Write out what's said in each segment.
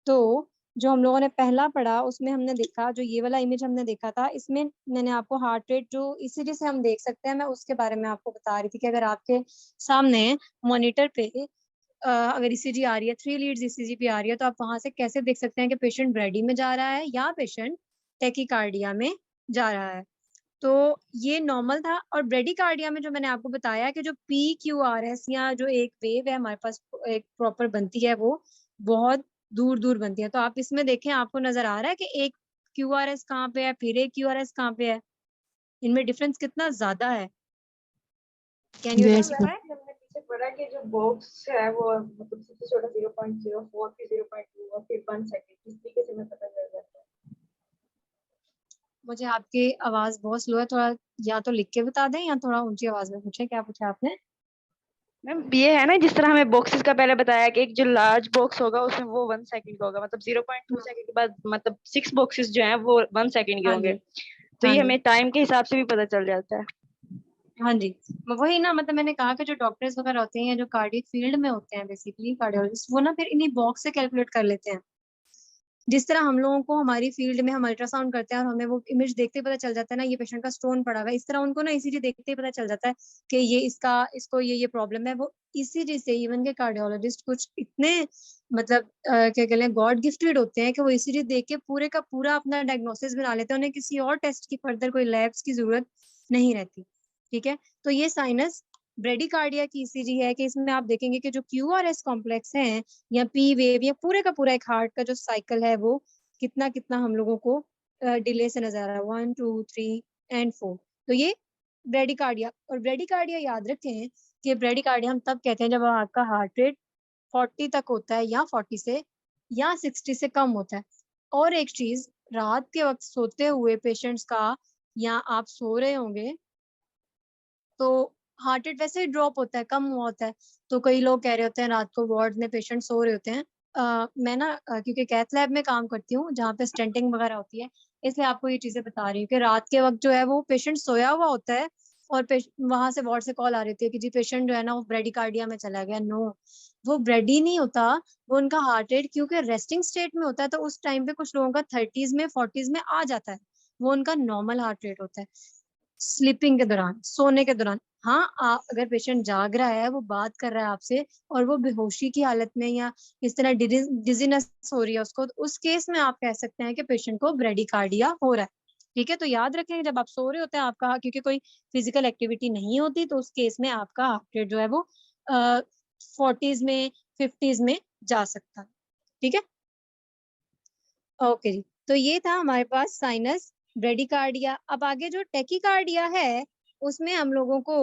तो जो हम लोगों ने पहला पढ़ा उसमें हमने देखा, जो ये वाला इमेज हमने देखा था, इसमें मैंने आपको हार्ट रेट जो ईसीजी से हम देख सकते हैं, मैं उसके बारे में आपको बता रही थी कि अगर आपके सामने मॉनिटर पे अगर ईसीजी आ रही है, 3 लीड्स ईसीजी पे आ रही है, तो आप वहां से कैसे देख सकते हैं कि पेशेंट ब्रेडी में जा रहा है या पेशेंट टेकीकार्डिया में जा रहा है। तो ये नॉर्मल था। और ब्रेडिकार्डिया में जो मैंने आपको बताया कि जो PQRS या जो एक वेव है हमारे पास एक प्रॉपर बनती है, वो बहुत दूर दूर बनती है। तो आप इसमें देखें, आपको नजर आ रहा है कि एक QRS कहाँ पे है, फिर एक QRS कहाँ पे है, इनमें डिफरेंस कितना ज्यादा है। Can you yes identify? हमने पीछे पढ़ा कि जो बॉक्स है वो मतलब सबसे छोटा 0.04 फिर 0.2 और फिर 1 सेकंड, इस तरीके से हमें पता चल जाता है। मुझे आपकी आवाज बहुत स्लो है, थोड़ा या तो लिख के बता दें या थोड़ा ऊंची आवाज में पूछे। क्या पूछा आपने? मैम ये है ना, जिस तरह हमें बॉक्सेस का पहले बताया कि एक जो लार्ज बॉक्स होगा उसमें वो 1 सेकंड का होगा, मतलब 0.2 सेकंड के बाद मतलब 6 बॉक्सेस जो हैं वो 1 सेकंड के हाँ होंगे। जी, तो हाँ ये जी, हमें टाइम के हिसाब से भी पता चल जाता है। हाँ जी। वही ना, मतलब मैंने कहा कि जो डॉक्टर्स वगैरह होते हैं, जो कार्डियक फील्ड में होते हैं, बेसिकली कार्डियोलॉजिस्ट, वो ना फिर इन्हीं बॉक्स से कैलकुलेट कर लेते हैं। जिस तरह हम लोगों को हमारी फील्ड में हम अल्ट्रासाउंड करते हैं और हमें वो इमेज देखते ही पता चल जाता है ना ये पेशेंट का स्टोन पड़ा हुआ है, इस तरह उनको ना ईसीजी देखते ही पता चल जाता है कि ये इसको ये प्रॉब्लम है। वो ईसीजी से इवन के कार्डियोलॉजिस्ट कुछ इतने मतलब क्या कहते हैं, गॉड गिफ्टेड होते हैं कि वो ईसीजी देख के पूरे का पूरा अपना डायग्नोसिस बना लेते हैं। उन्हें किसी और टेस्ट की फर्दर कोई लैब्स की जरूरत नहीं रहती। ठीक है, तो ये साइनस ब्रेडिकार्डिया की ईसीजी है कि इसमें आप देखेंगे कि जो QRS कॉम्प्लेक्स है या P वेव या पूरे का पूरा एक हार्ट का जो साइकिल है, वो कितना कितना हम लोगों को डिले से नजर आ रहा है, 1 2 3 एंड 4। तो ये ब्रेडिकार्डिया। और ब्रेडिकार्डिया याद रखें कि ब्रेडिकार्डिया हम तब कहते हैं जब आपका हार्ट रेट 40 तक होता है, या 40 से या 60 से कम होता है। और एक चीज, रात के वक्त सोते हुए पेशेंट्स का, या आप सो रहे होंगे तो हार्ट रेट वैसे ही ड्रॉप होता है, कम हुआ होता है। तो कई लोग कह रहे होते हैं रात को वार्ड में पेशेंट सो रहे होते हैं। मैं ना क्योंकि कैथ लैब में काम करती हूँ जहाँ पे स्टेंटिंग वगैरह होती है, इसलिए आपको ये चीजें बता रही हूँ कि रात के वक्त जो है वो पेशेंट सोया हुआ होता है और वहां से वार्ड से कॉल आ रही थी कि जी पेशेंट जो है ना वो ब्रेडिकार्डिया में चला गया। नो, वो ब्रेडी नहीं होता, वो उनका हार्ट रेट क्योंकि रेस्टिंग स्टेट में होता है, तो उस टाइम पे कुछ लोगों का 30s में 40s में आ जाता है, वो उनका नॉर्मल हार्ट रेट होता है स्लीपिंग के दौरान, सोने के दौरान। हाँ, अगर पेशेंट जाग रहा है, वो बात कर रहा है आपसे और वो बेहोशी की हालत में या इस तरह डिजीनेस हो रही है उसको, तो उस केस में आप कह सकते हैं कि पेशेंट को ब्रेडिकार्डिया हो रहा है। ठीक है, तो याद रखें जब आप सो रहे होते हैं आपका, क्योंकि कोई फिजिकल एक्टिविटी नहीं होती, तो उस केस में आपका हार्ट रेट जो है वो 40s में 50s में जा सकता है। ठीक है, ओके जी। तो ये था हमारे पास साइनस ब्रेडिकार्डिया। अब आगे जो टेकिकार्डिया है, उसमें हम लोगों को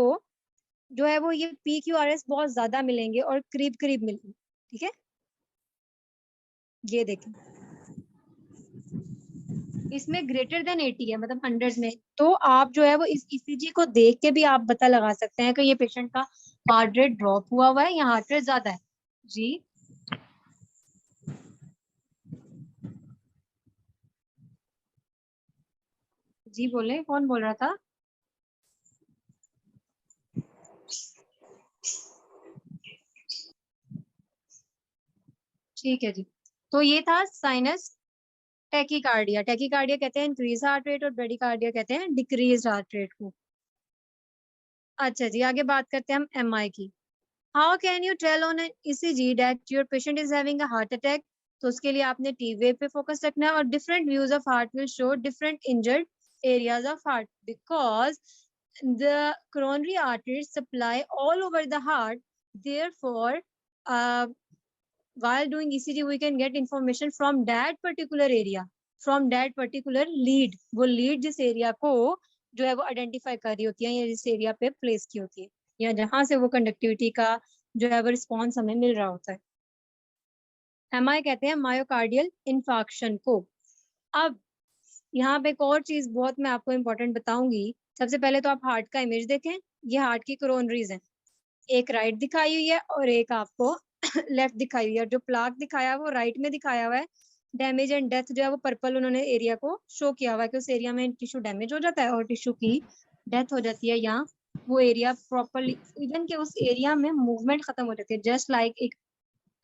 जो है वो ये PQRS बहुत ज्यादा मिलेंगे और करीब करीब मिलेंगे। ठीक है, ये देखें, इसमें ग्रेटर देन 80 है, मतलब 100 में। तो आप जो है वो इस ईसीजी को देख के भी आप पता लगा सकते हैं कि ये पेशेंट का हार्ट रेट ड्रॉप हुआ हुआ है या हार्ट रेट ज्यादा है। जी जी बोले, कौन बोल रहा था? ठीक है जी। तो ये था साइनस टेकिकार्डिया। टेकिकार्डिया कहते हैं इंक्रीज हार्ट रेट और ब्रेडिकार्डिया कहते हैं डिक्रीज हार्ट रेट को। अच्छा जी, आगे बात करते हैं हम एमआई की। How can you tell on an ECG that your patient is having a heart attack? तो उसके लिए आपने टी वेव पे फोकस रखना है, और different views of heart will show different injured areas of heart because the coronary arteries supply all over the heart. Therefore, while doing ECG we can get information from that particular area, from that particular lead. वो lead जिस area को जो है वो identify कर रही होती है या जिस एरिया पे प्लेस की होती है या जहां से वो कंडक्टिविटी का जो है वो रिस्पॉन्स हमें मिल रहा होता है। एमआई कहते हैं मायोकार्डियल इन्फाक्शन को। अब यहाँ पे एक और चीज बहुत मैं आपको इम्पोर्टेंट बताऊंगी। सबसे पहले तो आप हार्ट का इमेज देखें, ये हार्ट की कोरोनरीज है, एक राइट दिखाई हुई है और एक आपको लेफ्ट दिखाई हुई है। जो प्लाक दिखाया है वो राइट में दिखाया हुआ है। डैमेज एंड डेथ जो है वो पर्पल उन्होंने एरिया को शो किया हुआ है कि उस एरिया में टिश्यू डैमेज हो जाता है और टिश्यू की डेथ हो जाती है, या वो एरिया प्रॉपरली इवन के उस एरिया में मूवमेंट खत्म हो जाती है। जस्ट लाइक एक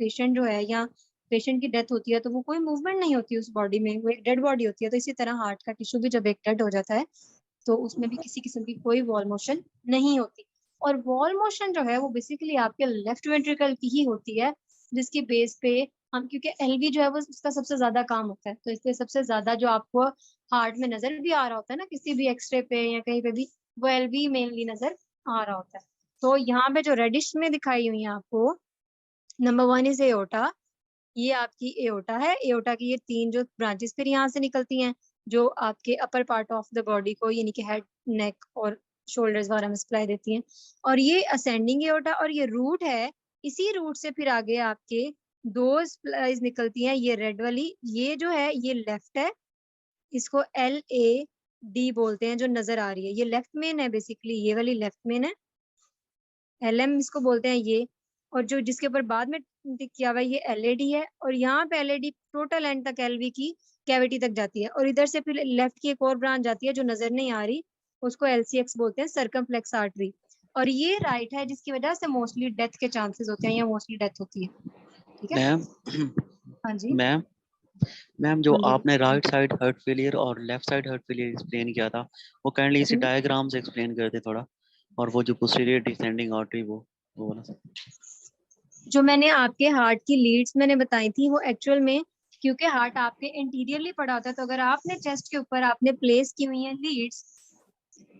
पेशेंट जो है या पेशेंट की डेथ होती है तो वो कोई मूवमेंट नहीं होती उस बॉडी में, वो एक डेड बॉडी होती है। तो इसी तरह हार्ट का टिश्यू भी जब एक डेड हो जाता है तो उसमें भी किसी किस्म की कोई वॉल मोशन नहीं होती। और वॉल मोशन जो है वो बेसिकली आपके लेफ्ट वेंट्रिकल की ही होती है, जिसकी बेस पे हम, क्योंकि एलवी जो है वो उसका सबसे ज्यादा काम होता है, तो इसलिए सबसे ज्यादा जो आपको हार्ट में नजर भी आ रहा होता है ना किसी भी एक्सरे पे या कहीं पे भी, वो एलवी मेनली नजर आ रहा होता है। तो यहाँ पे जो रेडिश में दिखाई हुई है आपको, नंबर 1 इज एओर्टा। ये आपकी एओर्टा है। एओर्टा की ये 3 जो ब्रांचेस फिर यहाँ से निकलती हैं, जो आपके upper part of the body को यानी कि हेड, नेक और शोल्डर्स वगैरह में सप्लाई देती हैं। और ये असेंडिंग एओर्टा और ये रूट है। इसी रूट से फिर आगे आपके 2 स्प्लाइज निकलती हैं, ये रेड वाली, ये जो है ये लेफ्ट है, इसको LAD बोलते हैं, जो नजर आ रही है ये लेफ्ट मेन है, बेसिकली ये वाली लेफ्ट मेन है, LM इसको बोलते हैं ये। और जो जिसके ऊपर बाद में टिक किया हुआ है ये LAD है, और यहाँ पे LAD टोटल एंड तक LV की कैविटी तक जाती है। और इधर से फिर लेफ्ट की एक और ब्रांच जाती है जो नजर नहीं आ रही, उसको LCX बोलते हैं, सर्कमफ्लेक्स आर्टरी। और ये राइट है जिसकी वजह से मोस्टली डेथ के चांसेस होते हैं या मोस्टली डेथ होती है। ठीक है। मैम हाँ जी। मैम मैम जो हाँ जी। आपने राइट साइड हार्ट फेलियर और left side heart failure explain किया था, वो काइंडली इसी हम्म। डायग्राम से एक्सप्लेन कर दे थोड़ा। और वो जो पोस्टीरियर डिसेंडिंग आर्टरी, वो वाला सर। जो मैंने आपके हार्ट की लीड्स मैंने बताई थी वो एक्चुअल में, क्योंकि हार्ट आपके इंटीरियरली पड़ा होता है, तो अगर आपने चेस्ट के ऊपर आपने प्लेस की हुई है लीड्स,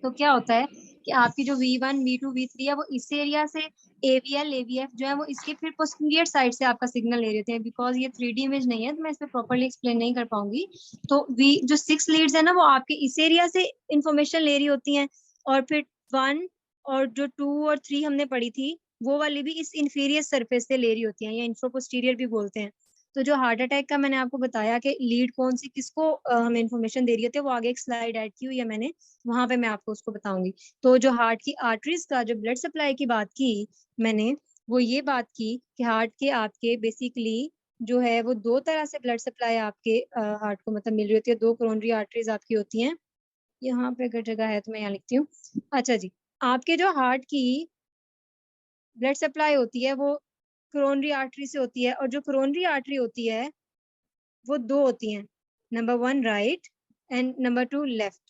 तो क्या होता है कि आपकी जो V1 V2 V3 है वो इस एरिया से, AVL AVF जो है वो इसके फिर पोस्टीरियर साइड से आपका सिग्नल ले रहे थे। बिकॉज ये 3D इमेज नहीं है तो मैं इस पे प्रॉपर्ली एक्सप्लेन नहीं कर पाऊंगी। तो जो 6 लीड्स है ना वो आपके इस एरिया से इंफॉर्मेशन ले रही होती हैं, और फिर 1 और जो 2 और 3 हमने पढ़ी थी वो वाली भी इस इंफीरियर सरफेस से ले रही होती हैं, या इंफ्रापोस्टीरियर भी बोलते हैं। तो जो हार्ट अटैक का मैंने आपको बताया कि लीड कौन सी किसको हमें इन्फॉर्मेशन दे रही होती है, वो आगे एक स्लाइड ऐड की हुई है मैंने, वहां पे मैं आपको उसको बताऊंगी। तो जो हार्ट की आर्टरीज का जो ब्लड सप्लाई की बात की मैंने, वो ये बात की कि हार्ट के आपके बेसिकली जो है वो 2 तरह से ब्लड सप्लाई आपके हार्ट को मतलब मिल रही होती है। 2 कोरोनरी आर्टरीज आपकी होती हैं, यहाँ पे अगर जगह है तो मैं यहाँ लिखती हूँ। अच्छा जी, आपके जो हार्ट की ब्लड सप्लाई होती है वो कोरोनरी आर्टरी से होती है, और जो कोरोनरी आर्टरी होती है वो 2 होती हैं, number 1 right and number 2 left.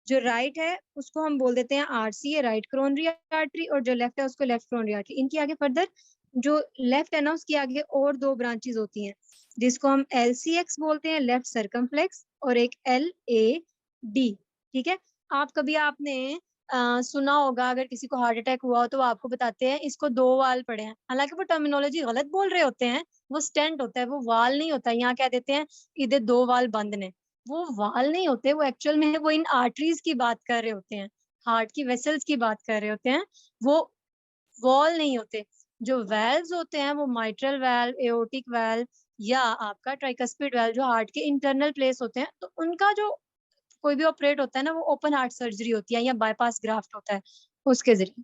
जो राइट है उसको हम बोल देते हैं RC है, राइट कोरोनरी आर्टरी, और जो लेफ्ट है उसको लेफ्ट कोरोनरी आर्टरी। इनकी आगे फर्दर जो लेफ्ट है ना उसकी आगे और 2 ब्रांचेस होती हैं, जिसको हम LCX बोलते हैं, लेफ्ट सर्कमफ्लेक्स, और एक LAD। ठीक है। आप कभी आपने सुना होगा अगर किसी को हार्ट अटैक हुआ हो तो वो आपको बताते हैं इसको 2 वाल पड़े हैं, हालांकि वो टर्मिनोलॉजी गलत बोल रहे होते हैं। वो स्टेंट होता है, वो वाल नहीं होता। यहाँ क्या देते हैं, इधर 2 वाल बंद ने, वो वाल नहीं होते, वो एक्चुअल में वो इन आर्टरीज की बात कर रहे होते हैं, हार्ट की वेसल्स की बात कर रहे होते हैं, वो वॉल नहीं होते। जो वेल्व्स होते हैं वो माइट्रल वेल्व, एओर्टिक वेल्व, या आपका ट्राइकस्पिड वेल्व जो हार्ट के इंटरनल प्लेस होते हैं, तो उनका जो कोई भी ऑपरेट होता है ना वो ओपन हार्ट सर्जरी होती है या बाईपास ग्राफ्ट होता है उसके जरिए।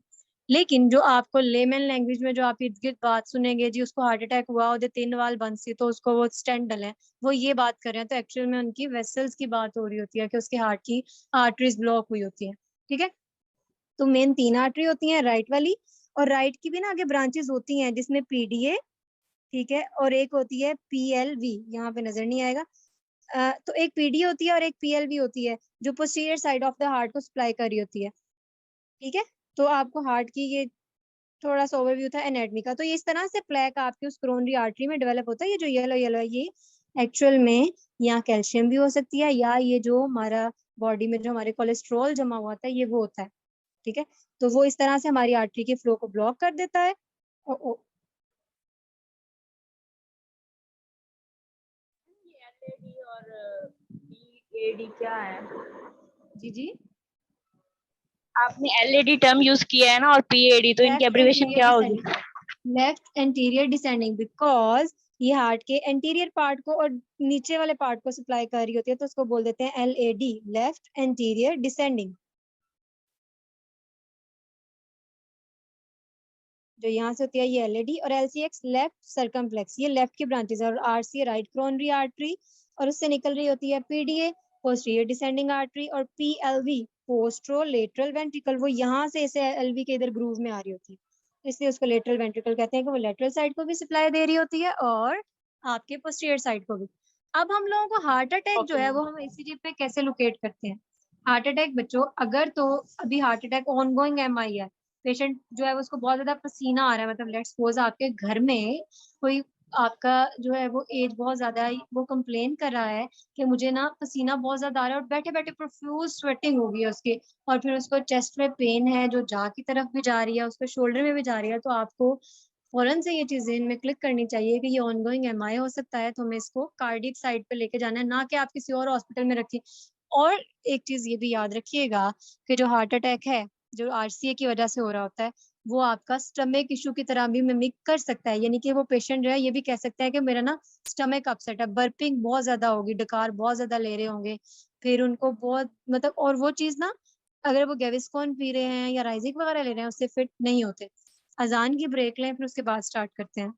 लेकिन जो आपको लेमन लैंग्वेज में जो आप इर्द गिर्द बात सुनेंगे जी, उसको हार्ट अटैक हुआ और 3 वाल बंद सी तो उसको वो स्टेंट डले, वो ये बात कर रहे हैं, तो एक्चुअल में उनकी वेसल्स की बात हो रही होती है कि उसके हार्ट की आर्टरीज ब्लॉक हुई होती है। ठीक है। तो मेन 3 आर्टरी होती हैं, राइट वाली, और राइट की भी ना आगे ब्रांचेस होती हैं जिसमें PDA, ठीक है, और एक होती है PLV, यहाँ पे नजर नहीं आएगा। तो एक PD होती है और एक PLV होती है जो posterior side of the heart को सप्लाई कर रही होती है। ठीक है। तो आपको हार्ट की ये थोड़ा सा ओवरव्यू था एनाटॉमी का। तो ये इस तरह से प्लेक आपकी उस कोरोनरी आर्टरी में डेवलप होता है। ये जो येलो येलो है ये एक्चुअल में यहाँ कैल्शियम भी हो सकती है, या ये जो हमारा बॉडी में जो हमारे कोलेस्ट्रॉल जमा हुआ होता है ये वो होता है। ठीक है। तो वो इस तरह से हमारी आर्टरी के फ्लो को ब्लॉक कर देता है। LAD और PAD क्या है? जी जी, आपने LAD टर्म यूज किया है ना, और PAD, तो इनकी लेफ्ट एब्रिविएशन एंटीरियर क्या होगी? Descending, left anterior descending, because ये हार्ट के एंटीरियर पार्ट को और नीचे वाले पार्ट को सप्लाई कर रही होती है, तो उसको बोल देते हैं LAD, लेफ्ट एंटीरियर डिसेंडिंग। जो यहाँ से होती है ये LAD, और LCX लेफ्ट सर्कमफ्लेक्स, ये लेफ्ट की ब्रांचेस है, और RC राइट कोरोनरी आर्टरी, और उससे निकल रही होती है PDA पोस्टीरियर डिसेंडिंग आर्टरी, और PLV पोस्ट्रो लेटरल वेंट्रिकल, वो यहाँ से इसे LV के इधर ग्रूव में आ रही होती है, इसलिए उसको लेटरल वेंट्रिकल कहते हैं कि वो लेटरल साइड को भी सप्लाई दे रही होती है और आपके पोस्टीरियर साइड को भी। अब हम लोगों को हार्ट अटैक जो ओके है मैम। वो हम ईसीजी पे कैसे लोकेट करते हैं? हार्ट अटैक बच्चों अगर तो अभी हार्ट अटैक ऑनगोइंग एमआई है, पेशेंट जो है उसको बहुत ज़्यादा पसीना आ रहा है, मतलब लेट्स सपोज आपके घर में कोई आपका जो है वो एज बहुत ज़्यादा है, वो कंप्लेन कर रहा है कि मुझे ना पसीना बहुत ज़्यादा आ रहा है और बैठे-बैठे प्रोफ्यूज स्वेटिंग हो गई है उसकी और फिर उसको चेस्ट में पेन है जो जाँ की तरफ भी जा रही है, उसको शोल्डर में भी जा रही है, तो आपको फ़ौरन से ये चीज़ ज़हन में क्लिक करनी चाहिए कि ये ऑनगोइंग एमआई हो सकता है, तो हमें इसको कार्डियक साइड पे लेके जाना है, ना कि आप किसी और हॉस्पिटल में रखिए। और एक चीज़ ये भी याद रखिएगा कि जो हार्ट अटैक है, जो आरसीए की वजह से हो रहा होता है, वो आपका स्टमक इश्यू की तरह भी मिमिक कर सकता है। यानी कि वो पेशेंट जो है ये भी कह सकता है कि मेरा ना स्टमक अपसेट है, बर्पिंग बहुत ज़्यादा होगी, डकार बहुत ज़्यादा ले रहे होंगे, फिर उनको बहुत मतलब और वो चीज़ ना अगर वो गेविस्कोन पी रहे हैं या राइज़िक वगैरह ले रहे हैं, उससे फिट नहीं होते। अज़ान की ब्रेक लें, फिर उसके बाद स्टार्ट करते हैं।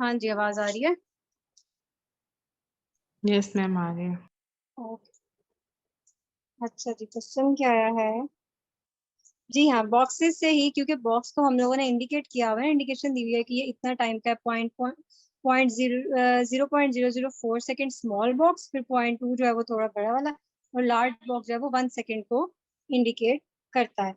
हाँ जी, आवाज आ रही है? यस मैम आ रही है। ओके। अच्छा जी, क्वेश्चन क्या आया है? जी हाँ, बॉक्सेस से ही, क्योंकि बॉक्स को हम लोगों ने इंडिकेट किया हुआ है, इंडिकेशन दी हुई है कि ये इतना टाइम का है, पॉइंट 0.004 सेकेंड स्मॉल बॉक्स, फिर 0.2 जो है वो थोड़ा बड़ा वाला, और लार्ज बॉक्स जो है वो 1 सेकेंड को इंडिकेट करता है।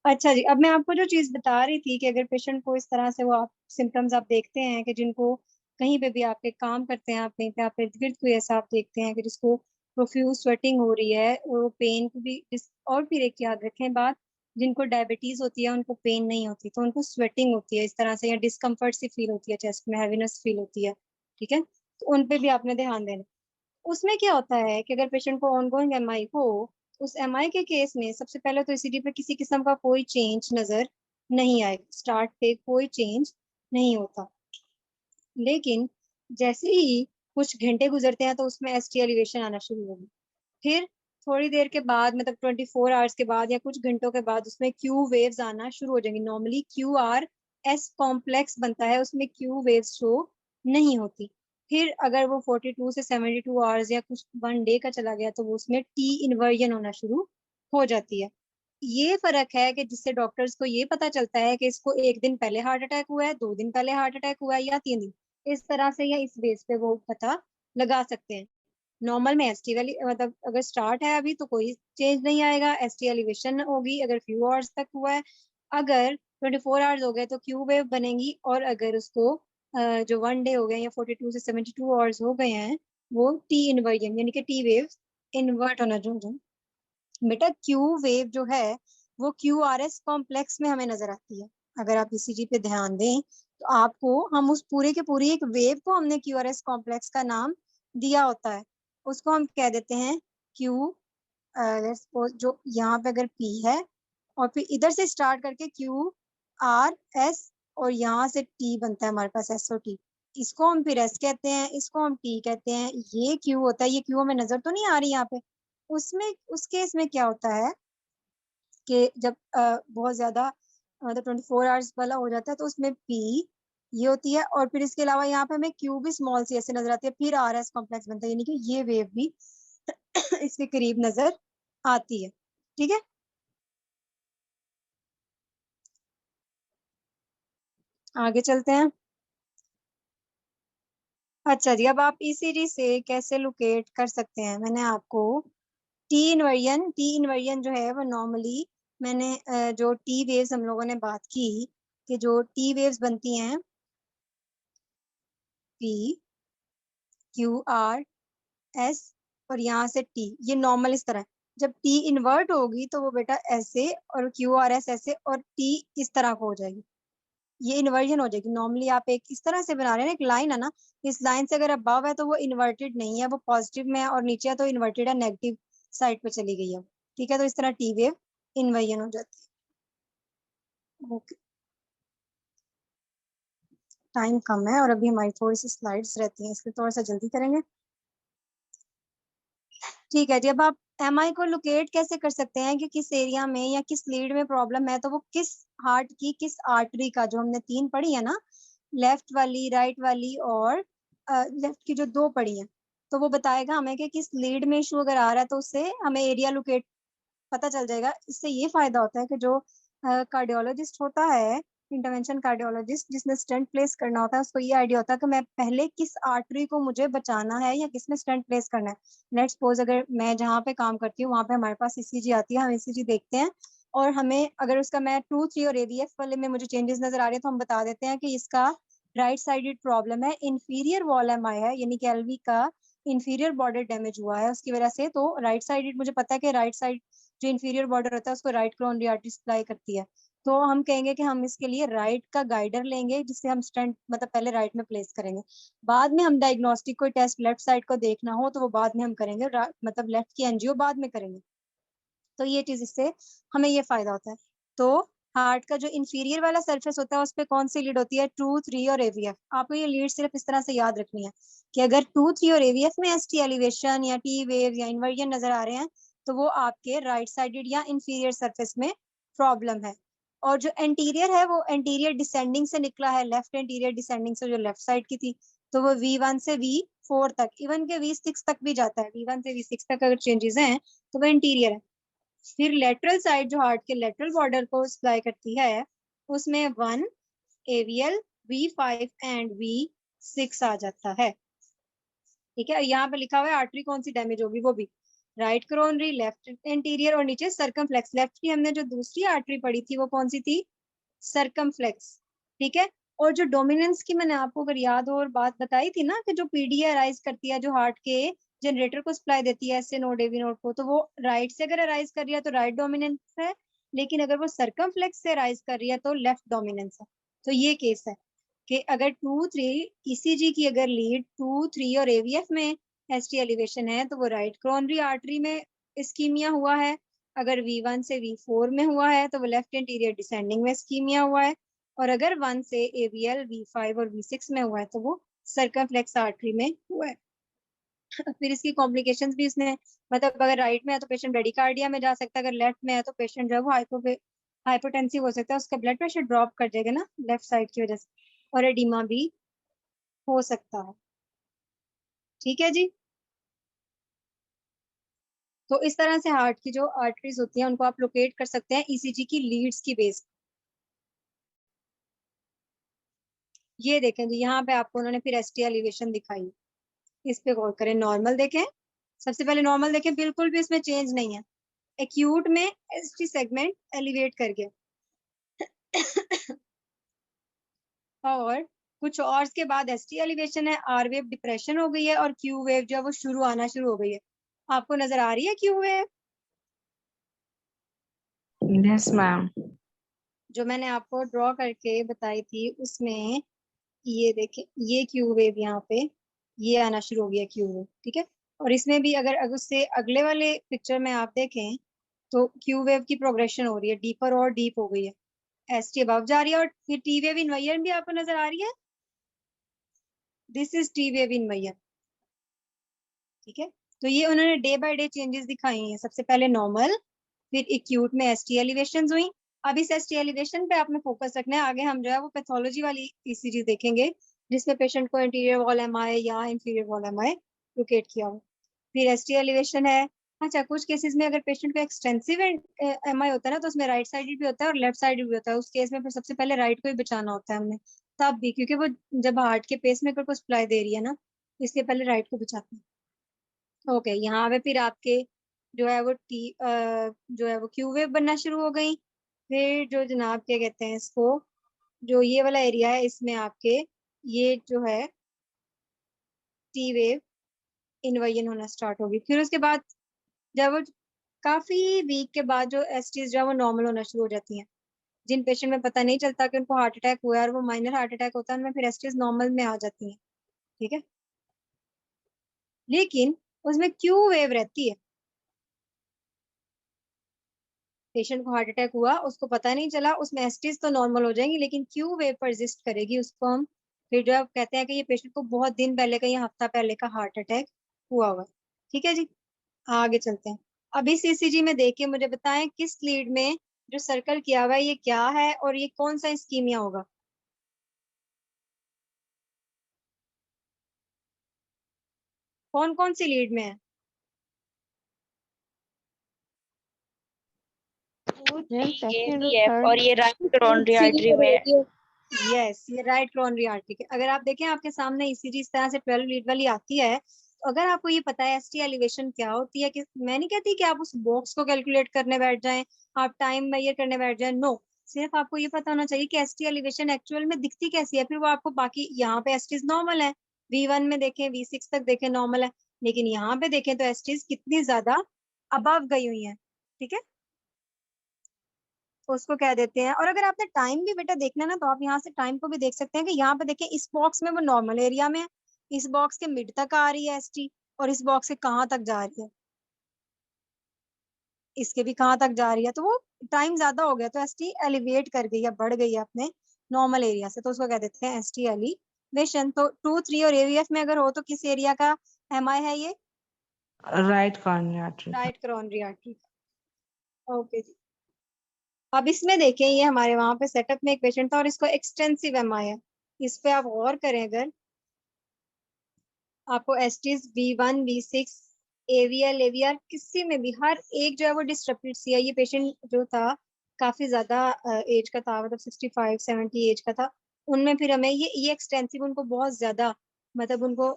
अच्छा जी, अब मैं आपको जो चीज बता रही थी कि अगर पेशेंट को इस तरह से वो आप सिम्टम्स आप देखते हैं कि जिनको कहीं पे भी आपके काम करते हैं, आप कहीं पे आप इर्द गिर्द कोई ऐसा आप देखते हैं कि जिसको प्रोफ्यूज स्वेटिंग हो रही है, और पेन को भी और फिर एक याद रखें बात, जिनको डायबिटीज होती है उनको पेन नहीं होती, तो उनको स्वेटिंग होती है इस तरह से, या डिस्कम्फर्ट सी फील होती है, चेस्ट में हैवीनेस फील होती है, ठीक है, तो उन पे भी आपने ध्यान देना। उसमें क्या होता है कि अगर पेशेंट को ऑनगोइंग एमआई हो, उस एमआई के केस में सबसे पहले तो ईसीजी पे किसी किस्म का कोई चेंज नजर नहीं आएगा, स्टार्ट पे कोई चेंज नहीं होता, लेकिन जैसे ही कुछ घंटे गुजरते हैं तो उसमें एसटी एलिवेशन आना शुरू होगी। फिर थोड़ी देर के बाद, मतलब 24 आवर्स के बाद या कुछ घंटों के बाद, उसमें क्यू वेव्स आना शुरू हो जाएंगी। Normally Q R S complex बनता है, उसमें क्यू वेव्स शो नहीं होती। फिर अगर वो 42 से 72 आवर्स या कुछ 1 डे का चला गया तो वो उसमें टी इन्वर्जन होना शुरू हो जाती है। ये फर्क है कि जिससे डॉक्टर्स को ये पता चलता है कि इसको 1 दिन पहले हार्ट अटैक हुआ है, 2 दिन पहले हार्ट अटैक हुआ है, या 3 दिन, इस तरह से या इस बेस पे वो पता लगा सकते हैं। नॉर्मल में एसटी वाली, मतलब अगर स्टार्ट है अभी तो कोई चेंज नहीं आएगा, एसटी एलिवेशन होगी अगर फ्यू आवर्स तक हुआ है, अगर 24 आवर्स हो गए तो क्यू वेव बनेगी, और अगर उसको जो 1 डे हो गए या 42 से 72 आवर्स हो गए हैं, वो टी इन्वर्जन यानी कि टी वेव इन्वर्ट होना जो बेटा, क्यू वेव जो है वो क्यू आर एस कॉम्प्लेक्स में हमें नजर आती है। अगर आप ईसीजी पे ध्यान दें तो आपको, हम उस पूरे के पूरी एक वेव को हमने क्यू आर एस कॉम्प्लेक्स का नाम दिया होता है, उसको हम कह देते हैं क्यू, जो यहाँ पे अगर पी है और फिर इधर से स्टार्ट करके क्यू आर एस, और यहाँ से टी बनता है हमारे पास एस ओ टी, इसको हम फिर एस कहते हैं, इसको हम टी कहते हैं। ये क्यू होता है, ये क्यू हमें नजर तो नहीं आ रही यहाँ पे। उसमें उस केस में क्या होता है कि जब बहुत ज्यादा, मतलब 24 आवर्स वाला हो जाता है तो उसमें पी ये होती है, और फिर इसके अलावा यहाँ पे हमें क्यू भी स्मॉल सी ऐसे नजर आती है, फिर आर एस कॉम्प्लेक्स बनता है, यानी कि ये वेव भी इसके करीब नजर आती है, ठीक है। आगे चलते हैं। अच्छा जी, अब आप ईसीजी से कैसे लोकेट कर सकते हैं, मैंने आपको टी इन्वर्जन जो है वो नॉर्मली, मैंने जो टी वेव्स हम लोगों ने बात की कि जो टी वेव्स बनती हैं पी क्यू आर एस, और यहाँ से टी, ये नॉर्मल इस तरह है। जब टी इन्वर्ट होगी तो वो बेटा ऐसे, और क्यू आर एस ऐसे, और टी इस तरह को हो जाएगी, ये इन्वर्जन हो जाएगी। नॉर्मली आप एक इस तरह से बना रहे हैं ना, एक लाइन है ना, इस लाइन से अगर अबव है तो वो इन्वर्टेड नहीं है, वो पॉजिटिव में है, और नीचे है तो इन्वर्टेड है, नेगेटिव साइड पे चली गई है, ठीक है, तो इस तरह टी वेव इन्वर्जन हो जाती है। ओके, टाइम कम है और अभी हमारी थोड़ी सी स्लाइड्स रहती हैं, इसलिए थोड़ा सा जल्दी करेंगे। ठीक है जी, अब आप एमआई को लोकेट कैसे कर सकते हैं कि किस एरिया में या किस लीड में प्रॉब्लम है, तो वो किस हार्ट की किस आर्टरी का, जो हमने 3 पढ़ी है ना, लेफ्ट वाली, राइट वाली, और लेफ्ट की जो 2 पढ़ी है, तो वो बताएगा हमें कि किस लीड में इशू अगर आ रहा है, तो उससे हमें एरिया लोकेट पता चल जाएगा। इससे ये फायदा होता है कि जो कार्डियोलॉजिस्ट होता है, इंटरवेंशन कार्डियोलॉजिस्ट, जिसने स्टेंट प्लेस करना होता है, उसको ये आइडिया होता है कि मैं पहले किस आर्टरी को मुझे बचाना है या किस में स्टेंट प्लेस करना है। लेट्स सपोज अगर मैं जहाँ पे काम करती हूँ वहाँ पे हमारे पास ईसीजी आती है, हम ईसीजी देखते हैं, और हमें अगर उसका, मैं 2, 3 और एवीएफ वाले में मुझे चेंजेस नजर आ रहे हैं, तो हम बता देते हैं कि इसका राइट साइडेड प्रॉब्लम है, इंफीरियर वॉल एमआई है, यानी कि एलवी का इंफीरियर बॉर्डर डैमेज हुआ है उसकी वजह से। तो राइट साइडेड, मुझे पता है कि राइट साइड जो इंफीरियर बॉर्डर होता है उसको राइट कोरोनरी आर्टरी सप्लाई करती है, तो हम कहेंगे कि हम इसके लिए राइट का गाइडर लेंगे, जिससे हम स्टेंट मतलब पहले राइट में प्लेस करेंगे। बाद में हम डायग्नोस्टिक कोई टेस्ट लेफ्ट साइड को देखना हो तो वो बाद में हम करेंगे, मतलब लेफ्ट की एनजीओ बाद में करेंगे। तो ये चीज, इससे हमें ये फायदा होता है। तो हार्ट का जो इंफीरियर वाला सरफेस होता है उस पर कौन सी लीड होती है, 2, 3 और एवीएफ। आपको ये लीड सिर्फ इस तरह से याद रखनी है कि अगर 2, 3 और एवीएफ में एसटी एलिवेशन या टी वेव या इन्वर्जन नजर आ रहे हैं, तो वो आपके राइट साइडेड या इंफीरियर सरफेस में प्रॉब्लम है। और जो एंटीरियर है वो एंटीरियर डिसेंडिंग से निकला है, लेफ्ट एंटीरियर डिसेंडिंग से जो लेफ्ट साइड की थी, तो वो V1 से V4 तक, इवन के V6 तक भी जाता है। V1 से V6 तक अगर चेंजेस हैं तो वो इंटीरियर है। फिर लेटरल साइड जो हार्ट के लेटरल बॉर्डर को सप्लाई करती है, उसमें 1 AVL, V5 एंड V6 आ जाता है। ठीक है, यहाँ पे लिखा हुआ है आर्टरी कौन सी डैमेज होगी, वो भी राइट कोरोनरी, लेफ्ट एंटीरियर और नीचे सर्कमफ्लेक्स। लेफ्ट की हमने जो दूसरी आर्टरी पढ़ी थी वो कौन सी थी, सर्कमफ्लेक्स। ठीक है, और जो डोमिनेंस की मैंने आपको अगर याद हो और बात बताई थी ना कि जो पीडीए अराइज करती है, जो हार्ट के जनरेटर को सप्लाई देती है एसए नोड एवी नोड को, तो वो राइट से अगर अराइज कर रही है तो राइट डोमिनेंस है, लेकिन अगर वो सर्कमफ्लेक्स से अराइज कर रही है तो लेफ्ट डोमिनेंस है। तो ये केस है कि अगर 2-3 ईसीजी की अगर लीड 2-3 और एवीएफ में एसटी एलिवेशन है तो वो राइट कोरोनरी आर्टरी में इस्कीमिया हुआ है। अगर V1 से V4 में हुआ है तो वो लेफ्ट एंटीरियर डिसेंडिंग में इस्कीमिया हुआ है। और अगर 1 से AVL, V5 और V6 में हुआ है तो वो सर्कमफ्लेक्स आर्टरी में हुआ है। फिर इसकी कॉम्प्लिकेशंस भी इसमें, मतलब अगर राइट में है तो पेशेंट ब्रेडिकार्डिया में जा सकता है, अगर लेफ्ट में है तो पेशेंट जो है वो हाइपोटेंसिव हो सकता है, उसका ब्लड प्रेशर ड्रॉप कर जाएगा ना लेफ्ट साइड की वजह से, और एडिमा भी हो सकता है। ठीक है जी, तो इस तरह से हार्ट की जो आर्टरीज होती हैं उनको आप लोकेट कर सकते हैं ईसीजी की लीड्स की बेस। ये देखें जी, यहाँ पे आपको उन्होंने फिर एसटी एलिवेशन दिखाई, इस पे गौर करें। नॉर्मल देखें, सबसे पहले नॉर्मल देखें, बिल्कुल भी इसमें चेंज नहीं है। एक्यूट में एसटी सेगमेंट एलिवेट कर गया और कुछ और के बाद एसटी एलिवेशन है, आर वेव डिप्रेशन हो गई है और क्यू वेव जो है वो शुरू आना शुरू हो गई है। आपको नजर आ रही है क्यू वेव? Yes ma'am. जो मैंने आपको ड्रॉ करके बताई थी उसमें ये देखें, ये क्यू वेव यहाँ पे ये आना शुरू हो गया क्यू वेव। ठीक है, और इसमें भी अगर उससे अगले वाले पिक्चर में आप देखें तो क्यू वेव की प्रोग्रेशन हो रही है, डीपर और डीप हो गई है, एसटी अबव जा रही है। और फिर टी वेव इन वायर भी आपको नजर आ रही है, this is T wave in wire. ठीक है, तो ये उन्होंने डे बाय डे चेंजेस दिखाई हैं। सबसे पहले नॉर्मल, फिर एक्यूट में एसटी एलिवेशन हुई। अब इस एसटी एलिवेशन पे आपने फोकस रखना है, आगे हम जो है वो पैथोलॉजी वाली ईसीजी देखेंगे जिसमें पेशेंट को इंटीरियर वॉल एमआई या इंफीरियर वॉल एमआई लोकेट किया हो। फिर एसटी एलिवेशन है। अच्छा, कुछ केसेस में अगर पेशेंट को एक्सटेंसिव एमआई होता है ना तो उसमें राइट साइड भी होता है और लेफ्ट साइड भी होता है, उस केस में फिर सबसे पहले राइट को ही बचाना होता है हमने, तब भी, क्योंकि वो जब हार्ट के पेसमेकर को सप्लाई दे रही है ना, इसलिए पहले राइट को बचाते हैं। ओके, यहाँ पे फिर आपके जो है वो जो है वो क्यू वेव बनना शुरू हो गई। फिर जो जनाब क्या कहते हैं इसको, जो ये वाला एरिया है इसमें आपके ये जो है टी वेव इनवर्जन होना स्टार्ट होगी। फिर उसके बाद जब वो काफी वीक के बाद जो एसटीज जो है वो नॉर्मल होना शुरू हो जाती हैं। जिन पेशेंट में पता नहीं चलता कि उनको हार्ट अटैक हुआ है और वो माइनर हार्ट अटैक होता है, उनमें फिर एसटीज नॉर्मल में आ जाती हैं। ठीक है, लेकिन उसमें क्यू वेव रहती है। पेशेंट को हार्ट अटैक हुआ, उसको पता नहीं चला, उसमें एसटीज तो नॉर्मल हो जाएंगी लेकिन क्यू वेव परसिस्ट करेगी। उसको हम फिर जो है कहते हैं कि ये पेशेंट को बहुत दिन पहले का या हफ्ता पहले का हार्ट अटैक हुआ हुआ है। ठीक है जी, आगे चलते हैं। अभी सीसीजी में देख के मुझे बताएं किस लीड में जो सर्कल किया हुआ है ये क्या है और ये कौन सा इस्कीमिया होगा। कौन कौन सी लीड में है? और ये राइट कोरोनरी आर्टरी में है। यस, ये राइट कोरोनरी आर्टरी के। अगर आप देखें आपके सामने ईसीजी इस तरह से 12 लीड वाली आती है, तो अगर आपको ये पता है एसटी एलिवेशन क्या होती है, कि मैं नहीं कहती कि आप उस बॉक्स को कैलकुलेट करने बैठ जाएं, आप टाइम मेजर करने बैठ जाएं, नो, सिर्फ आपको ये पता होना चाहिए कि एसटी एलिवेशन एक्चुअल में दिखती कैसी है। फिर वो आपको बाकी, यहाँ पे एसटीज नॉर्मल है, V1 में देखें V6 तक देखें नॉर्मल है, लेकिन यहाँ पे देखें तो एसटीज कितनी ज्यादा अबव गई हुई है। ठीक है, तो उसको कह देते हैं। और अगर आपने टाइम भी बेटा देखना ना तो आप यहाँ से टाइम को भी देख सकते हैं कि यहाँ पे देखें इस बॉक्स में वो नॉर्मल एरिया में है, इस बॉक्स के मिड तक आ रही है एसटी, और इस बॉक्स से कहाँ तक जा रही है, इसके भी कहाँ तक जा रही है, तो वो टाइम ज्यादा हो गया तो एसटी एलिवेट कर गई है, बढ़ गई है अपने नॉर्मल एरिया से, तो उसको कह देते हैं एसटी एलिवेशन। तो 2-3 और एवीएफ में अगर हो तो किस एरिया का एमआई है ये? Right coronary artery. Right coronary artery. Okay जी, अब इसमें देखें, ये हमारे वहां पे सेटअप में एक पेशेंट था और इसको एक्सटेंसिव एमआई है। इस पे आप गौर करें, अगर आपको STs V1 V6 AVL AVR किसी में भी हर एक जो है वो डिस्टर्बेड सी है। ये पेशेंट जो था काफी ज्यादा एज का था, मतलब 65-70 एज का था। उनमें फिर हमें ये एक्सटेंसिव, उनको बहुत ज्यादा, मतलब उनको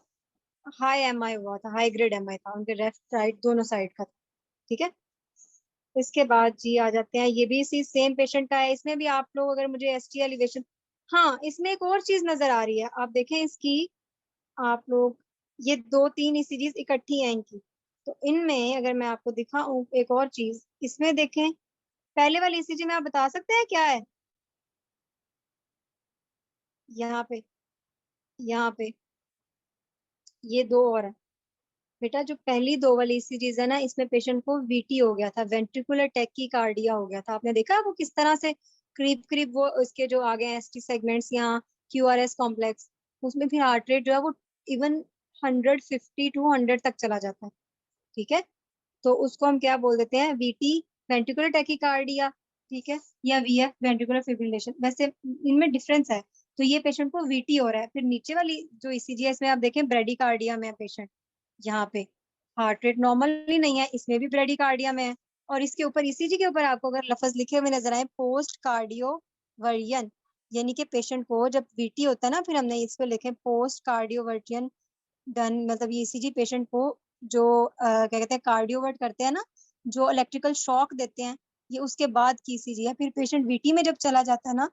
हाई एमआई हुआ था, हाई ग्रेड एमआई था उनके लेफ्ट राइट दोनों साइड का। ठीक है, इसके बाद जी आ जाते हैं, ये भी इसी सेम पेशेंट का है। इसमें भी आप लोग अगर मुझे एसटी एलिवेशन, हाँ इसमें एक और चीज नजर आ रही है, आप देखें इसकी, आप लोग ये 2-3 ईसीजीज इकट्ठी हैं इनकी। तो इनमें अगर मैं आपको दिखाऊं एक और चीज, इसमें देखें पहले वाली ईसीजी में आप बता सकते हैं क्या है? यहाँ पे, यहाँ पे ये दो और है बेटा। जो पहली दो वाली ईसीजीज है ना, इसमें पेशेंट को वीटी हो गया था, वेंट्रिकुलर टैकीकार्डिया हो गया था। आपने देखा वो किस तरह से करीब करीब वो उसके जो आगे एसटी सेगमेंट्स या क्यूआरएस कॉम्प्लेक्स, उसमें फिर हार्ट रेट जो है वो इवन 150-200 तक चला जाता है। ठीक है, तो उसको हम क्या बोल देते हैं? VT, ventricular tachycardia. ठीक है, या वीएफ, वेंट्रिकुलर फिब्रिलेशन। वैसे इनमें डिफरेंस है। तो ये पेशेंट को वीटी हो रहा है। फिर नीचे वाली जो ईसीजी है, इसमें आप देखें ब्रेडिकार्डिया में है पेशेंट। यहाँ पे हार्ट रेट नॉर्मल ही नहीं है, इसमें भी ब्रेडिकार्डिया में है। और इसके ऊपर ईसीजी के ऊपर आपको अगर लफ्ज लिखे हुए नजर आए, पोस्ट कार्डियो वर्जन, यानी कि पेशेंट को जब वीटी होता है ना, फिर हमने इस पे लिखे पोस्ट कार्डियो वर्जन डन, मतलब ये ईसीजी पेशेंट को जो क्या कहते हैं कार्डियोवर्ट करते हैं ना, जो इलेक्ट्रिकल शॉक देते हैं, ये उसके बाद की ईसीजी है। फिर पेशेंट वीटी में जब चला जाता है ना,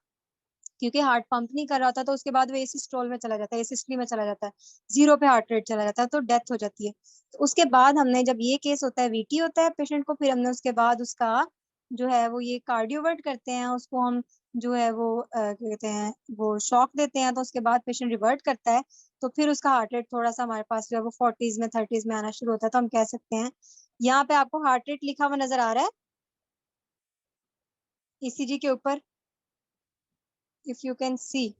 क्योंकि हार्ट पंप नहीं कर रहा था, तो उसके बाद वो एसी स्टॉल में चला जाता है, एसिस्टली में चला जाता है, जीरो पे हार्ट रेट चला जाता है, तो डेथ हो जाती है। तो उसके बाद हमने जब ये केस होता है, वीटी होता है पेशेंट को, फिर हमने उसके बाद उसका जो है वो ये कार्डियोवर्ट करते हैं, उसको हम जो है वो क्या कहते हैं वो शॉक देते हैं। तो उसके बाद पेशेंट रिवर्ट करता है, तो फिर उसका हार्ट रेट थोड़ा सा हमारे पास जो है वो 40s में 30s में आना शुरू होता है। तो हम कह सकते हैं, यहाँ पे आपको हार्ट रेट लिखा हुआ नजर आ रहा है ईसीजी के ऊपर, इफ यू कैन सी,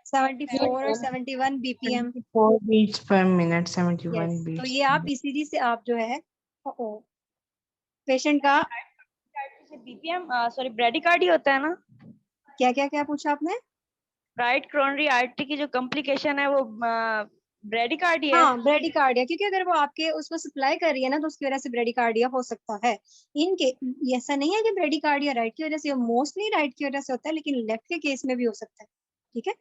74 और 71 BPM. 24 beats per minute, 71 yes, तो beats ये per आप minute. ईसीजी से आप जो है पेशेंट का बीपीएम सॉरी ब्रेडिकार्डिया होता है ना? क्या क्या क्या पूछा आपने? राइट कोरोनरी आर्टरी की जो कॉम्प्लिकेशन है वो ब्रेडिकार्डिया है। हाँ ब्रेडिकार्डिया, क्योंकि अगर वो आपके उसको सप्लाई कर रही है ना, तो उसकी वजह से ब्रेडिकार्डिया हो सकता है। इनके ऐसा नहीं है कि ब्रेडिकार्डिया राइट की वजह से, मोस्टली राइट की वजह से होता है, लेकिन लेफ्ट के केस में भी हो सकता है। ठीक है,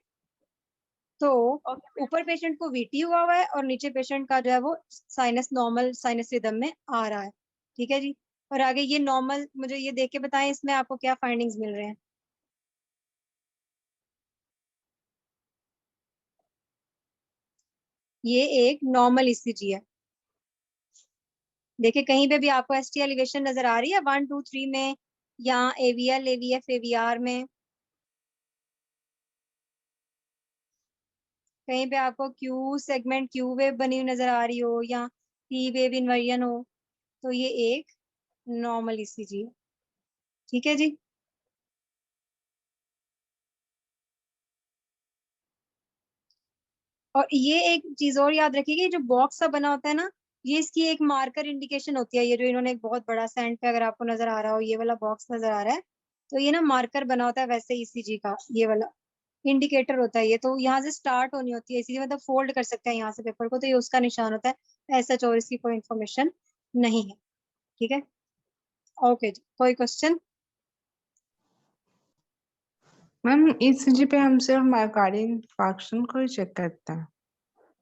तो ओके। ऊपर पेशेंट को वीटी हुआ है और नीचे पेशेंट का जो है वो साइनस नॉर्मल साइनस रिदम में आ रहा है। ठीक है जी, और आगे ये नॉर्मल, मुझे ये देख के बताएं इसमें आपको क्या फाइंडिंग्स मिल रहे हैं। ये एक नॉर्मल ईसीजी है। देखिए कहीं पे भी आपको एसटी एलिवेशन नजर आ रही है 1 2 3 में, या एवीएल एवीएफ एवीआर में? कहीं पे आपको क्यू सेगमेंट क्यू वेव बनी हुई नजर आ रही हो, या पी वेव इन्वर्जन हो? तो ये एक नॉर्मल ईसीजी है। ठीक है जी, और ये एक चीज और याद रखिए, जो बॉक्स सा बना होता है ना, ये इसकी एक मार्कर इंडिकेशन होती है। ये जो इन्होंने एक बहुत बड़ा सेंड पे अगर आपको नजर आ रहा हो, ये वाला बॉक्स नजर आ रहा है, तो ये ना मार्कर बना होता है वैसे ईसीजी का, ये वाला इंडिकेटर होता है ये। तो यहाँ से स्टार्ट होनी होती है ईसीजी, मतलब फोल्ड कर सकते हैं यहाँ से पेपर को, तो ये उसका निशान होता है। ऐसा और इसकी कोई इन्फॉर्मेशन नहीं है। ठीक है, ओके जी, कोई क्वेश्चन? मैम ईसीजी पे हम सिर्फ मायोकार्डियल इंफार्क्शन को ही चेक करते हैं.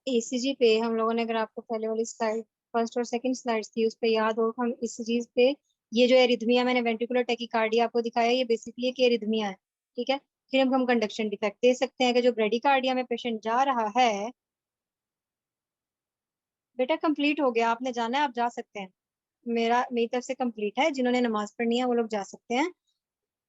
ईसीजी पे हम लोगों ने, अगर आपको पहले वाली स्लाइड, फर्स्ट और सेकंड स्लाइड्स थी, उस पे याद हो, हम ईसीजी पे ये जो एरिथमिया मैंने वेंट्रिकुलर टैकीकार्डिया आपको दिखाया, ये बेसिकली एक एरिथमिया है। ठीक है, फिर हम कंडक्शन डिफेक्ट दे सकते हैं कि जो ब्रेडिकार्डिया में पेशेंट जा रहा है। बेटा कंप्लीट हो गया, आपने जाना है, आप जा सकते हैं। मेरी तरफ से कंप्लीट है, जिन्होंने नमाज पढ़नी है वो लोग जा सकते हैं।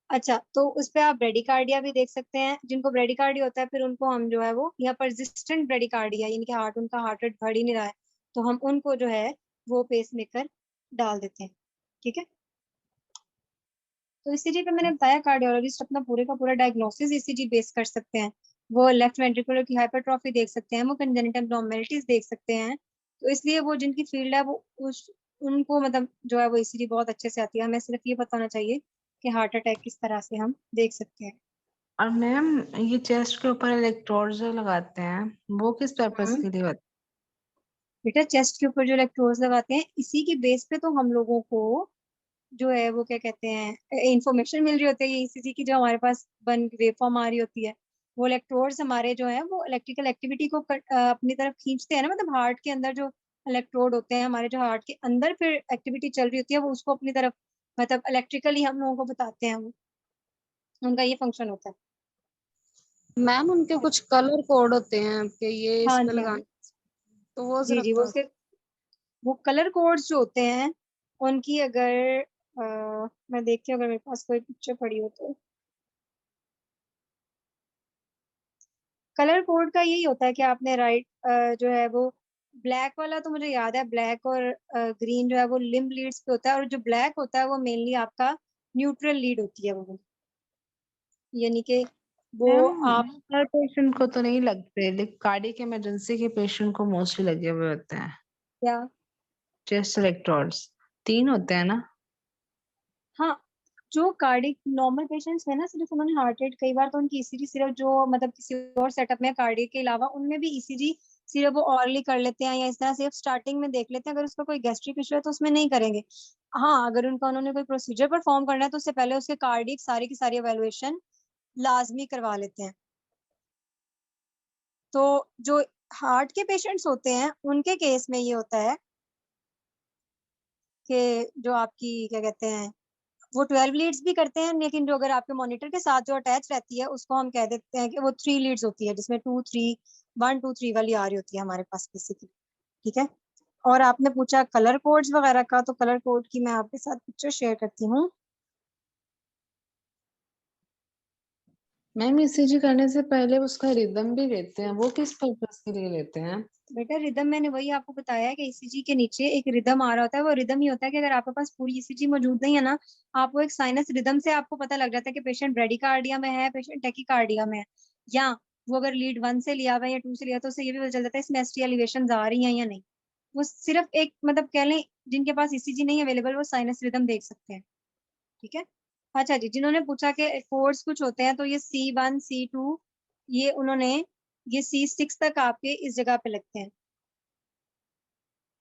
अच्छा, तो उस पे आप ब्रेडिकार्डिया भी देख सकते हैं। जिनको ब्रेडिकार्डिया होता है, फिर उनको हम जो है वो यहाँ परसिस्टेंट ब्रेडिकार्डिया, यानी कि उनका हार्ट रेट बढ़ ही नहीं रहा है, तो हम उनको जो है वो पेस मेकर डाल देते हैं। ठीक है, तो ईसीजी पे मैंने बताया, कार्डियोलॉजिस्ट अपना पूरे का पूरा डायग्नोसिस ईसीजी बेस कर सकते हैं। वो लेफ्ट वेंट्रिकुलर की हाइपरट्रॉफी देख सकते हैं, वो कंजेनिटल एब्नॉर्मलिटीज देख सकते हैं। तो इसलिए वो जिनकी फील्ड है वो उस उनको मतलब जो है वो ईसीजी बहुत अच्छे से आती है। हमें सिर्फ ये पता होना चाहिए कि हार्ट अटैक किस तरह से हम देख सकते हैं। और मैम ये चेस्ट के ऊपर इलेक्ट्रोड जो लगाते हैं वो किस पर्पस के लिए होता बेटा चेस्ट के ऊपर जो इलेक्ट्रोड्स लगाते हैं इसी की बेस पे तो हम लोगों को जो है वो क्या कहते हैं इंफॉर्मेशन मिल रही होती है ईसीजी की, जो हमारे पास बन वेवफॉर्म आ रही होती है। वो इलेक्ट्रोड्स हमारे जो है वो इलेक्ट्रिकल एक्टिविटी को अपनी तरफ खींचते हैं ना, मतलब हार्ट के अंदर जो इलेक्ट्रोड होते हैं हमारे, जो हार्ट के अंदर फिर एक्टिविटी चल रही होती है वो उसको अपनी तरफ मतलब इलेक्ट्रिकली हम लोगों को बताते हैं, वो उनका ये फंक्शन होता है। मैम उनके कुछ कलर कोड होते हैं कि ये इस हाँ पे जी, हाँ लगाना, जी, तो वो जी जरा जी, वो बता। उसके वो कलर कोड्स जो होते हैं उनकी अगर मैं देखती हूँ अगर मेरे पास कोई पिक्चर पड़ी हो तो। कलर कोड का यही होता है कि आपने राइट जो है वो ब्लैक वाला तो मुझे याद है, ब्लैक और ग्रीन जो है वो लिम्ब लीड्स पे होता है, और जो ब्लैक होता है वो मेनली आपका न्यूट्रल लीड होती है वो, यानी कि वो आप मैम हर पेशेंट को तो नहीं लगते, लेकिन कार्डियक इमरजेंसी के पेशेंट को मोस्टली लगे हुए होते हैं क्या। Chest electrodes. 3 होते हैं ना? हाँ, जो कार्डिक नॉर्मल पेशेंट्स में ना सिर्फ उन्होंने हार्ट रेट, कई बार तो उनकी ईसीजी सिर्फ जो मतलब किसी और सेटअप में कार्डिक के अलावा उनमें भी ईसीजी सिर्फ वो ऑरली कर लेते हैं या इस तरह सिर्फ स्टार्टिंग में देख लेते हैं। अगर उसका कोई गैस्ट्रिक इशू है तो उसमें नहीं करेंगे। हाँ, अगर उन्होंने कोई प्रोसीजर परफॉर्म करना है तो उससे पहले उसके कार्डिक सारी की सारी एवेलुएशन लाजमी करवा लेते हैं। तो जो हार्ट के पेशेंट्स होते हैं उनके केस में ये होता है कि जो आपकी क्या कहते हैं वो 12 लीड्स भी करते हैं, लेकिन जो अगर आपके मॉनिटर के साथ जो अटैच रहती है उसको हम कह देते हैं कि वो 3 लीड्स होती है, जिसमें 1 2 3 वाली आ रही होती है हमारे पास बेसिकली। ठीक है। और आपने पूछा कलर कोड्स वगैरह का, तो कलर कोड की मैं आपके साथ पिक्चर शेयर करती हूँ। मैम ईसीजी करने से पहले उसका रिदम भी लेते हैं, वो किस पर्पस के लिए लेते हैं? बेटा रिदम मैंने वही आपको बताया है कि ईसीजी के नीचे एक रिदम आ रहा होता है। वो रिदम ही होता है कि अगर आपके पास पूरी ईसीजी मौजूद नहीं है ना, आपको एक साइनस रिदम से आपको पता लग जाता है कि पेशेंट ब्रेडिकार्डिया में है, पेशेंट टैकीकार्डिया में है, या वो अगर लीड 1 से लिया हुआ है या 2 से लिया तो उससे ये भी पता चल जाता है इसमें एसटी एलिवेशन आ रही हैं या नहीं। वो सिर्फ एक मतलब कह लें जिनके पास ईसीजी नहीं अवेलेबल वो साइनस रिदम देख सकते हैं। ठीक है। अच्छा जी, जिन्होंने पूछा कि कोड्स कुछ होते हैं, तो ये C1 C2 ये उन्होंने ये C6 तक आपके इस जगह पे लगते हैं।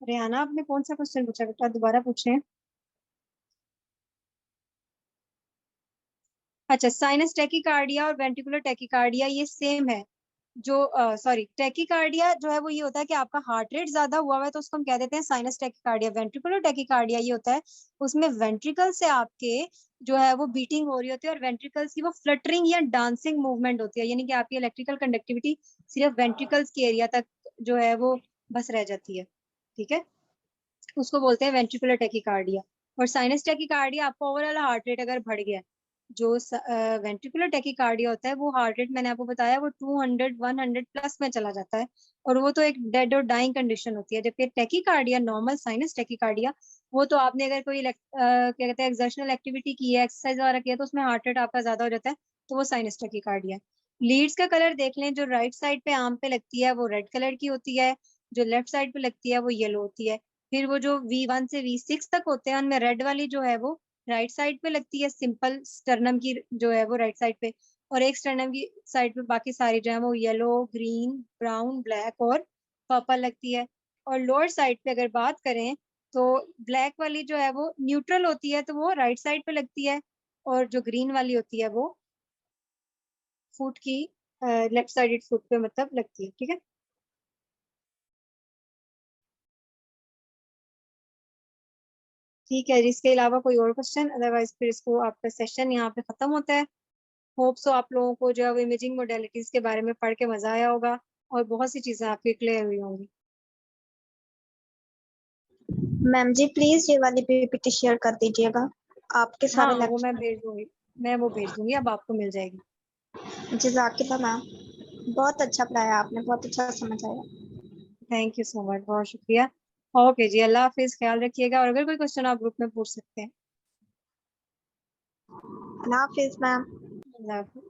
रेहाना आपने कौन सा क्वेश्चन पूछा बेटा, दोबारा पूछें। अच्छा, साइनस टैकीकार्डिया और वेंट्रिकुलर टैकीकार्डिया ये सेम है। जो सॉरी टैकीकार्डिया जो है वो ये होता है कि आपका हार्ट रेट ज्यादा हुआ है तो उसको हम कह देते हैं साइनस टैकीकार्डिया। वेंट्रिकुलर टैकीकार्डिया ये होता है उसमें वेंट्रिकल से आपके जो है वो बीटिंग हो रही होती है और वेंट्रिकल्स की वो फ्लटरिंग या डांसिंग मूवमेंट होती है, यानी कि आपकी इलेक्ट्रिकल कंडक्टिविटी सिर्फ वेंट्रिकल्स के एरिया तक जो है वो बस रह जाती है। ठीक है, उसको बोलते हैं वेंट्रिकुलर टैकीकार्डिया। और साइनस टैकीकार्डिया आपका ओवरऑल हार्ट रेट अगर बढ़ गया, जो वेंट्रिकुलर टैकीकार्डिया होता है वो हार्ट रेट मैंने आपको बताया वो 200 100 प्लस में चला जाता है, और वो तो एक डेड और डाइंग कंडीशन होती है। जबकि टैकीकार्डिया नॉर्मल साइनस टैकीकार्डिया वो तो आपने अगर कोई क्या कहते हैं एक्सर्शनल एक्टिविटी की है, एक्सरसाइज वगैरह किया तो उसमें हार्ट रेट आपका ज्यादा हो जाता है, तो वो साइनस टैकीकार्डिया। लीड्स का कलर देख लें, जो राइट साइड पे आम पे लगती है वो रेड कलर की होती है, जो लेफ्ट साइड पे लगती है वो येलो होती है। फिर वो जो V1 से V6 तक होते हैं उनमें रेड वाली जो है वो राइट साइड पे लगती है, सिंपल स्टर्नम की जो है वो राइट साइड पे, और एक स्टर्नम की साइड पे बाकी सारी जो है वो येलो ग्रीन ब्राउन ब्लैक और पर्पल लगती है। और लोअर साइड पे अगर बात करें तो ब्लैक वाली जो है वो न्यूट्रल होती है तो वो राइट साइड पे लगती है, और जो ग्रीन वाली होती है वो फुट की लेफ्ट साइडेड फुट पे मतलब लगती है। ठीक है। ठीक है, इसके अलावा कोई और क्वेश्चन, अदरवाइज फिर इसको आपका सेशन यहाँ पे खत्म होता है। होप सो आप लोगों को जो है वो इमेजिंग मोडेलिटीज के बारे में पढ़ के मजा आया होगा और बहुत सी चीजें आपकी क्लियर हुई होंगी। मैम जी प्लीज ये वाली पीपीटी शेयर कर दीजिएगा, आपके हाँ, सारे वो मैं लेक्चर। भेज दूंगी, मैं वो भेज दूंगी, अब आपको मिल जाएगी। जज़ाकिल्लाह मैम, बहुत अच्छा पढ़ाया आपने, बहुत अच्छा समझ आया। थैंक यू सो मच, बहुत शुक्रिया। ओके जी, अल्लाह हाफिज, ख्याल रखिएगा, और अगर कोई क्वेश्चन आप ग्रुप में पूछ सकते हैं। अल्लाह हाफिज मैम। अल्लाह हाफिज।